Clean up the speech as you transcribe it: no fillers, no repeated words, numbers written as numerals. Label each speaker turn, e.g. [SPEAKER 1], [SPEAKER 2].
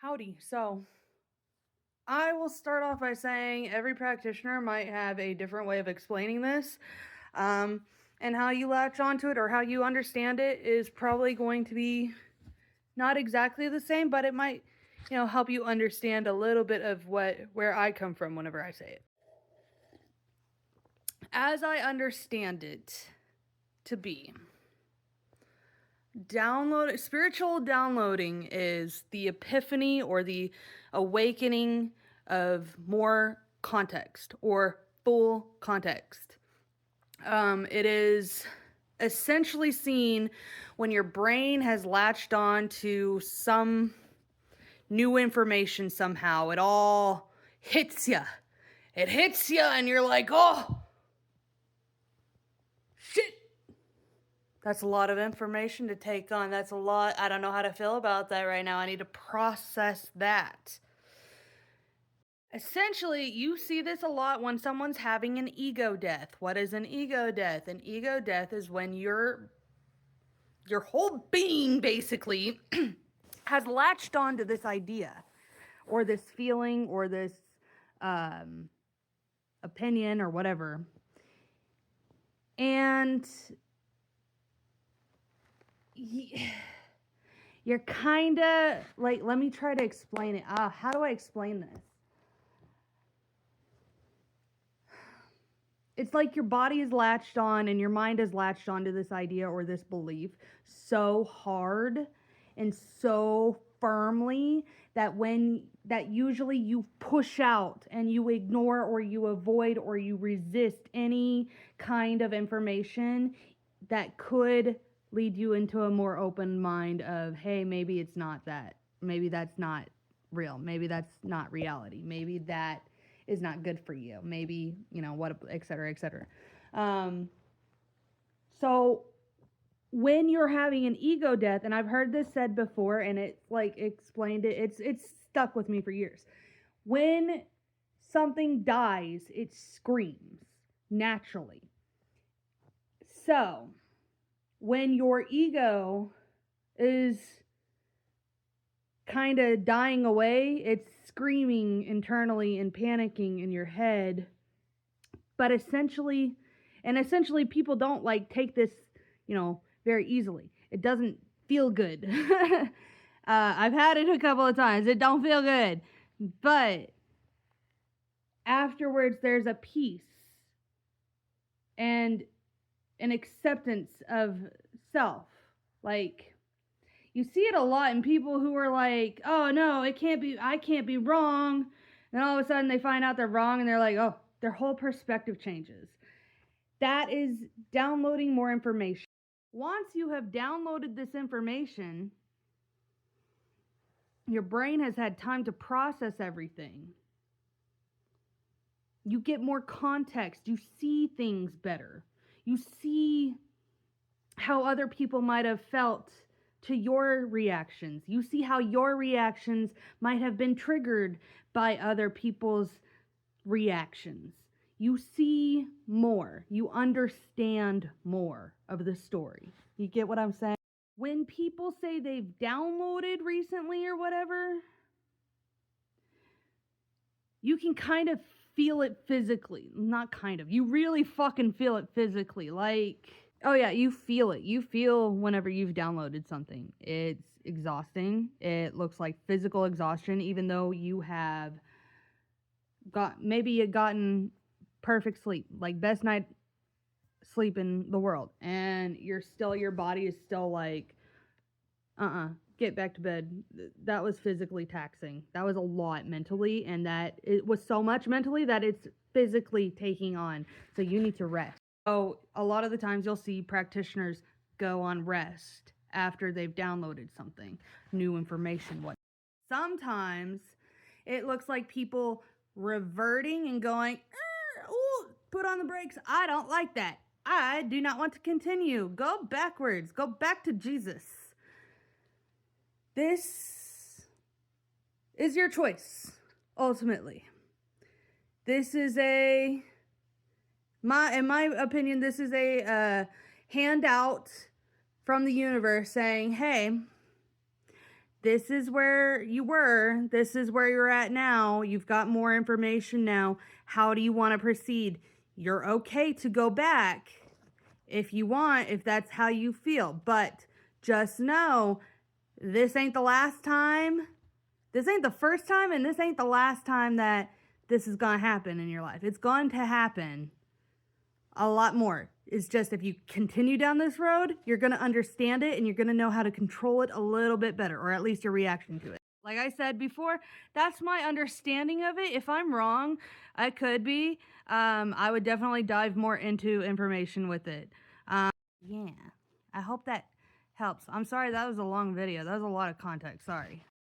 [SPEAKER 1] Howdy. So, I will start off by saying every practitioner might have a different way of explaining this. Um, and how you latch onto it or how you understand it is probably going to be not exactly the same, but it might, help you understand a little bit of where I come from whenever I say it. As I understand it to be, spiritual downloading is the epiphany or the awakening of more context or full context. It is essentially seen when your brain has latched on to some new information somehow. It all hits you. It hits you and you're like, oh, shit. That's a lot of information to take on. That's a lot. I don't know how to feel about that right now. I need to process that. Essentially, you see this a lot when someone's having an ego death. What is an ego death? An ego death is when your whole being basically has latched onto this idea or this feeling or this opinion or whatever. And you're kind of like, let me try to explain it. How do I explain this? It's like your body is latched on and your mind is latched onto this idea or this belief so hard and so firmly that usually you push out and you ignore or you avoid or you resist any kind of information that could lead you into a more open mind of, hey, maybe it's not that. Maybe that's not real. Maybe that's not reality. Maybe that is not good for you. Maybe, what, et cetera, et cetera. So when you're having an ego death, and I've heard this said before, and it's like explained it's stuck with me for years. When something dies, it screams naturally. So when your ego is kind of dying away, it's screaming internally and panicking in your head. But essentially people don't take this, very easily. It doesn't feel good. I've had it a couple of times. It don't feel good. But afterwards there's a peace and an acceptance of self. Like, you see it a lot in people who are like, oh no, I can't be wrong. And all of a sudden they find out they're wrong and they're like, oh, their whole perspective changes. That is downloading more information. Once you have downloaded this information, your brain has had time to process everything. You get more context. You see things better. You see how other people might have felt to your reactions. You see how your reactions might have been triggered by other people's reactions. You see more. You understand more of the story. You get what I'm saying? When people say they've downloaded recently or whatever, you can kind of feel it physically. Not kind of. You really fucking feel it physically. Like, oh yeah, you feel it. You feel whenever you've downloaded something. It's exhausting. It looks like physical exhaustion, even though you have gotten perfect sleep, like best night sleep in the world, and your body is still like, get back to bed. That was physically taxing. That was a lot mentally, and that it was so much mentally that it's physically taking on. So you need to rest. So a lot of the times you'll see practitioners go on rest after they've downloaded something, new information. Sometimes it looks like people reverting and going, ooh, put on the brakes. I don't like that. I do not want to continue. Go backwards. Go back to Jesus. This is your choice, ultimately. This is in my opinion, this is a handout from the universe saying, hey, this is where you were, this is where you're at now, you've got more information now, how do you want to proceed? You're okay to go back if you want, if that's how you feel, but just know this ain't the last time, this ain't the first time, and this ain't the last time that this is going to happen in your life. It's going to happen a lot more. It's just if you continue down this road, you're going to understand it and you're going to know how to control it a little bit better, or at least your reaction to it. Like I said before, that's my understanding of it. If I'm wrong, I could be. I would definitely dive more into information with it. Yeah, I hope that helps. I'm sorry that was a long video. That was a lot of context. Sorry.